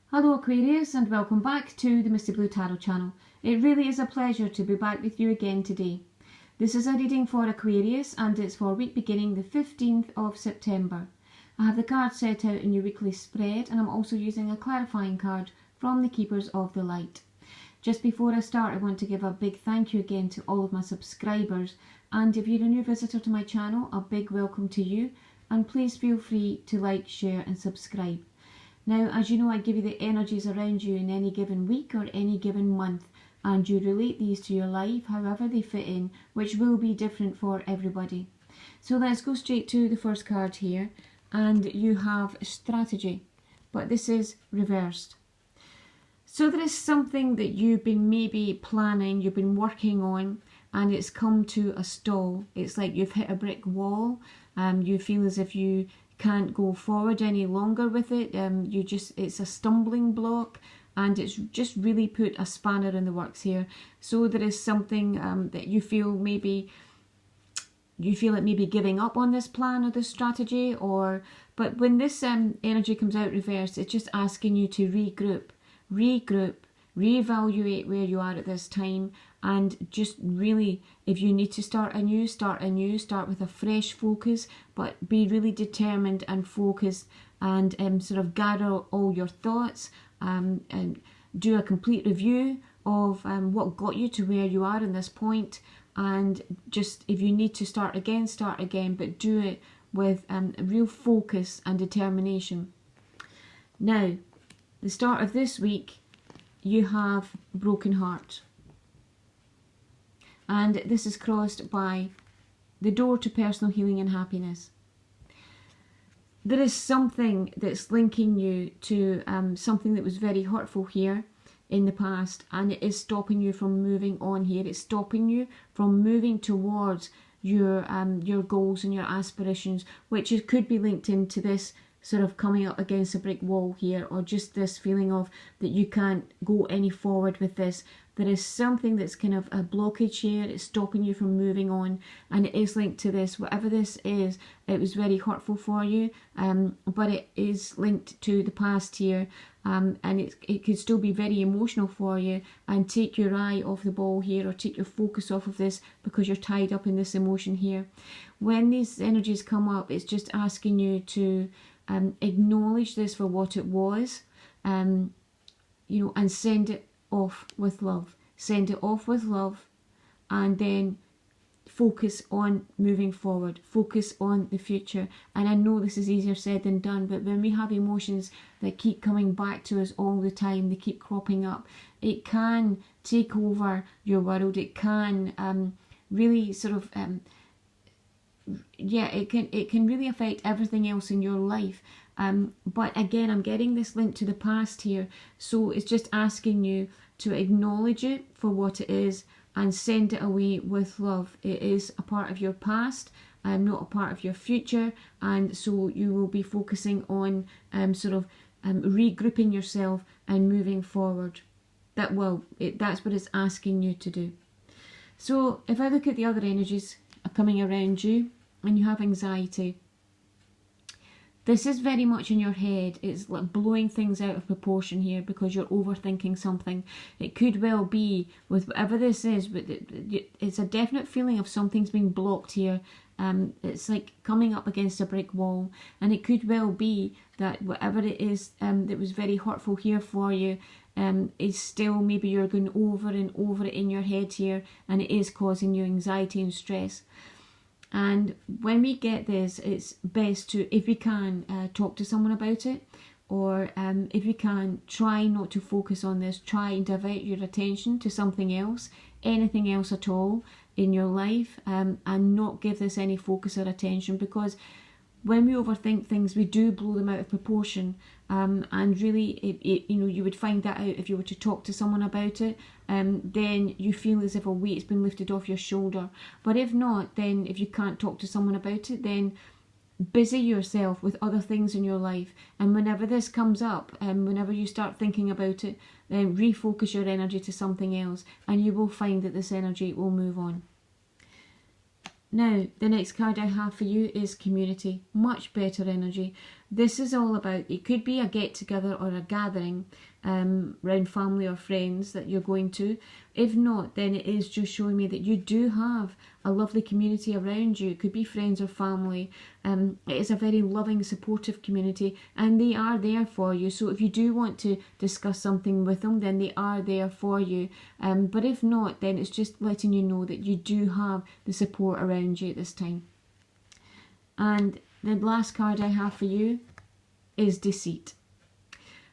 Hello Aquarius, and welcome back to the Misty Blue Tarot channel. It really is a pleasure to be back with you again today. This is a reading for Aquarius and it's for week beginning the 15th of September. I have the cards set out in your weekly spread and I'm also using a clarifying card from the Keepers of the Light. Just before I start, I want to give a big thank you again to all of my subscribers, and if you're a new visitor to my channel, a big welcome to you, and please feel free to like, share and subscribe. Now, as you know, I give you the energies around you in any given week or any given month, and you relate these to your life however they fit in, which will be different for everybody. So let's go straight to the first card here, and you have strategy, but this is reversed. So there is something that you've been maybe planning, you've been working on, and it's come to a stall. It's like you've hit a brick wall. You feel as if you can't go forward any longer with it. It's a stumbling block, and it's just really put a spanner in the works here. So there is something that you feel like maybe giving up on this plan or this strategy, but when this energy comes out reversed, it's just asking you to regroup, reevaluate where you are at this time, and just really, if you need to start anew, start with a fresh focus, but be really determined and focused, and sort of gather all your thoughts, and do a complete review of what got you to where you are in this point, and just, if you need to start again, but do it with real focus and determination. Now, the start of this week, you have broken heart. And this is crossed by the door to personal healing and happiness. There is something that's linking you to something that was very hurtful here in the past, and it is stopping you from moving on here. It's stopping you from moving towards your goals and your aspirations, which could be linked into this sort of coming up against a brick wall here, or just this feeling of that you can't go any forward with this. There is something that's kind of a blockage here. It's stopping you from moving on, and it is linked to this. Whatever this is, it was very hurtful for you, but it is linked to the past here, and it could still be very emotional for you, and take your eye off the ball here, or take your focus off of this, because you're tied up in this emotion here. When these energies come up, it's just asking you to acknowledge this for what it was, and send it off with love. Send it off with love, and then focus on moving forward. Focus on the future. And I know this is easier said than done, but when we have emotions that keep coming back to us all the time, they keep cropping up, it can take over your world. It can really sort of it can really affect everything else in your life. But again, I'm getting this link to the past here, so it's just asking you to acknowledge it for what it is and send it away with love. It is a part of your past, not a part of your future, and so you will be focusing on regrouping yourself and moving forward. That's what it's asking you to do. So if I look at the other energies coming around you, and you have anxiety, this is very much in your head. It's like blowing things out of proportion here because you're overthinking something. It could well be with whatever this is, but it's a definite feeling of something's being blocked here. It's like coming up against a brick wall, and it could well be that whatever it is that was very hurtful here for you is still, maybe you're going over and over it in your head here, and it is causing you anxiety and stress. And when we get this, it's best to, if we can, talk to someone about it, or if you can, try not to focus on this. Try and divert your attention to something else, anything else at all in your life, and not give this any focus or attention, because when we overthink things, we do blow them out of proportion, and really, you would find that out if you were to talk to someone about it. Then you feel as if a weight's been lifted off your shoulder. But if not, then if you can't talk to someone about it, then busy yourself with other things in your life. And whenever this comes up, and whenever you start thinking about it, then refocus your energy to something else, and you will find that this energy will move on. Now, the next card I have for you is community. Much better energy. this is all about, it could be a get together or a gathering around family or friends that you're going to. If not, then it is just showing me that you do have a lovely community around you. It could be friends or family. It is a very loving, supportive community, and they are there for you. So if you do want to discuss something with them, then they are there for you. But if not, then it's just letting you know that you do have the support around you at this time. And the last card I have for you is deceit.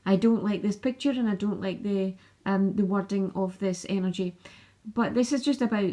I don't like this picture, and I don't like the wording of this energy. But this is just about,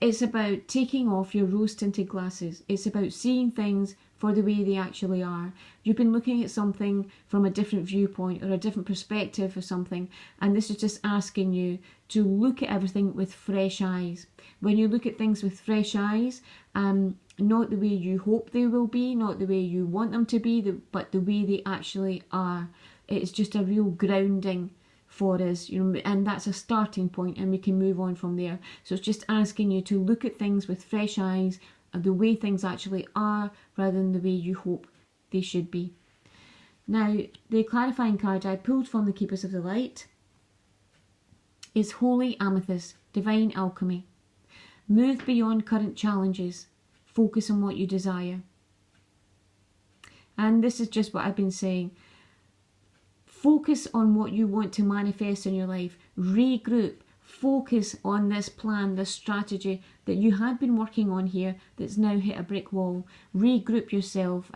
it's about taking off your rose-tinted glasses. It's about seeing things for the way they actually are. You've been looking at something from a different viewpoint or a different perspective of something, and this is just asking you to look at everything with fresh eyes. When you look at things with fresh eyes, not the way you hope they will be, not the way you want them to be, but the way they actually are. It's just a real grounding for us, you know, and that's a starting point, and we can move on from there. So it's just asking you to look at things with fresh eyes, the way things actually are, rather than the way you hope they should be. Now, the clarifying card I pulled from the Keepers of the Light is Holy Amethyst, Divine Alchemy. Move beyond current challenges. Focus on what you desire. And this is just what I've been saying. Focus on what you want to manifest in your life. Regroup. Focus on this plan, this strategy that you had been working on here that's now hit a brick wall. Regroup yourself.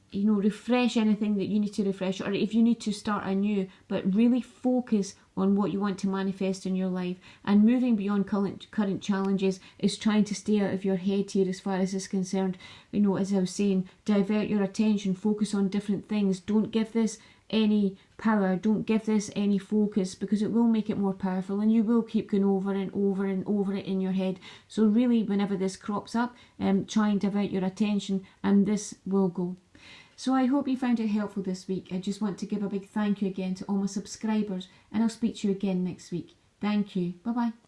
You know, refresh anything that you need to refresh, or if you need to start anew, but really focus on what you want to manifest in your life. And moving beyond current challenges is trying to stay out of your head here as far as is concerned. You know, as I was saying, divert your attention, focus on different things. Don't give this any power, don't give this any focus, because it will make it more powerful, and you will keep going over and over and over it in your head. So really, whenever this crops up, try and divert your attention, and this will go. So I hope you found it helpful this week. I just want to give a big thank you again to all my subscribers, and I'll speak to you again next week. Thank you. Bye-bye.